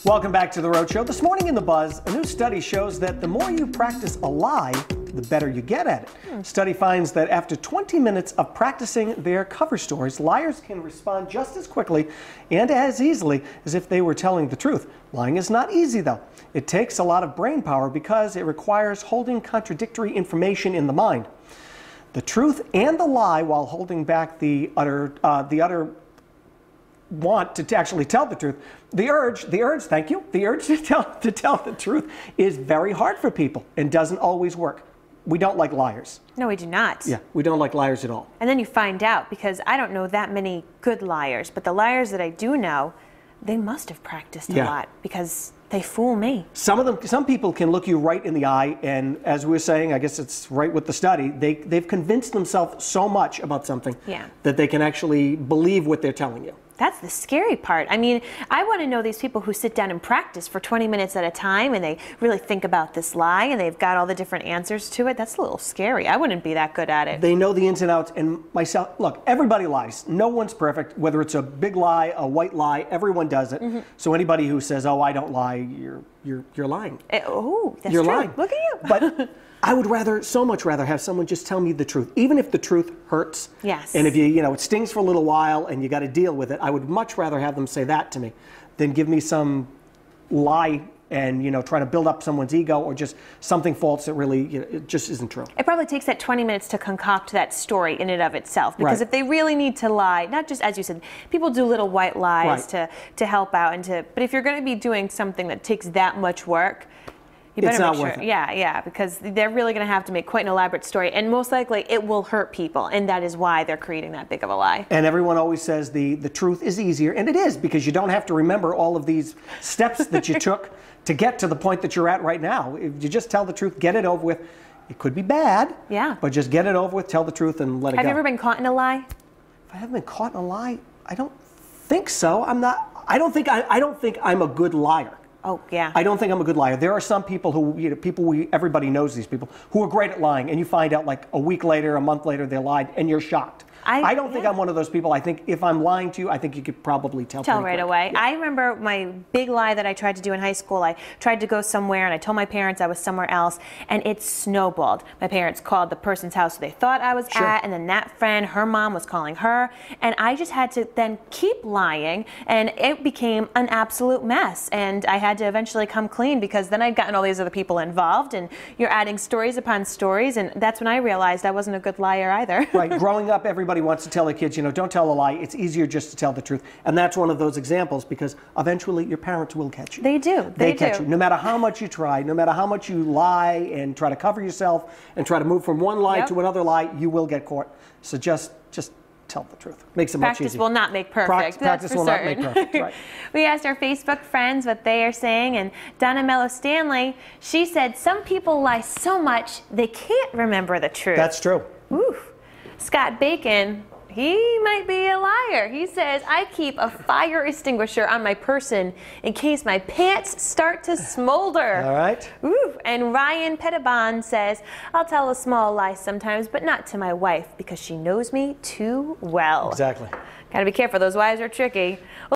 Welcome back to The Rhode Show. This morning in The Buzz, a new study shows that the more you practice a lie, the better you get at it. Study finds that after 20 minutes of practicing their cover stories, liars can respond just as quickly and as easily as if they were telling the truth. Lying is not easy, though. It takes a lot of brain power because it requires holding contradictory information in the mind. The truth and the lie while holding back the utter want to actually tell the truth. The urge to tell the truth is very hard for people and doesn't always work. We don't like liars. No, we do not. Yeah, we don't like liars at all. And then you find out, because I don't know that many good liars, but the liars that I do know, they must have practiced a lot because they fool me. Some people can look you right in the eye, and as we were saying, I guess it's right with the study, they've convinced themselves so much about something that they can actually believe what they're telling you. That's the scary part. I mean, I want to know these people who sit down and practice for 20 minutes at a time and they really think about this lie and they've got all the different answers to it. That's a little scary. I wouldn't be that good at it. They know the ins and outs, and myself, look, everybody lies. No one's perfect, whether it's a big lie, a white lie, everyone does it. So anybody who says, oh, I don't lie, you're lying. Oh, that's you're true. Lying. Look at you. But I would so much rather have someone just tell me the truth, even if the truth hurts. Yes. And if it stings for a little while and you got to deal with it, I would much rather have them say that to me than give me some lie and, try to build up someone's ego or just something false that really, it just isn't true. It probably takes that 20 minutes to concoct that story in and of itself. Because if they really need to lie, not just, as you said, people do little white lies to help out but if you're going to be doing something that takes that much work, you better make sure. Worth it. Yeah, because they're really going to have to make quite an elaborate story, and most likely it will hurt people, and that is why they're creating that big of a lie. And everyone always says the truth is easier, and it is, because you don't have to remember all of these steps that you took to get to the point that you're at right now. If you just tell the truth, get it over with. It could be bad, but just get it over with, tell the truth, and let it go. Have you ever been caught in a lie? If I haven't been caught in a lie, I don't think so. I don't think I'm a good liar. Oh, yeah. I don't think I'm a good liar. There are some people who, everybody knows these people, who are great at lying, and you find out like a week later, a month later, they lied, and you're shocked. I don't think I'm one of those people. I think if I'm lying to you, I think you could probably tell right away. Yeah. I remember my big lie that I tried to do in high school. I tried to go somewhere, and I told my parents I was somewhere else, and it snowballed. My parents called the person's house they thought I was at, and then that friend, her mom was calling her, and I just had to then keep lying, and it became an absolute mess, and I had to eventually come clean because then I'd gotten all these other people involved, and you're adding stories upon stories, and that's when I realized I wasn't a good liar either. Right. Growing up, everybody wants to tell their kids, don't tell a lie. It's easier just to tell the truth. And that's one of those examples, because eventually your parents will catch you. They do. They catch you. No matter how much you try, no matter how much you lie and try to cover yourself and try to move from one lie to another lie, you will get caught. So just tell the truth. Makes it much easier. Practice will not make perfect. Practice will not make perfect. Right. We asked our Facebook friends what they are saying, and Donna Mello Stanley, she said, some people lie so much they can't remember the truth. That's true. Ooh. Scott Bacon, he might be a liar. He says, I keep a fire extinguisher on my person in case my pants start to smolder. All right. Ooh. And Ryan Pettibon says, I'll tell a small lie sometimes, but not to my wife because she knows me too well. Exactly. Got to be careful. Those wives are tricky.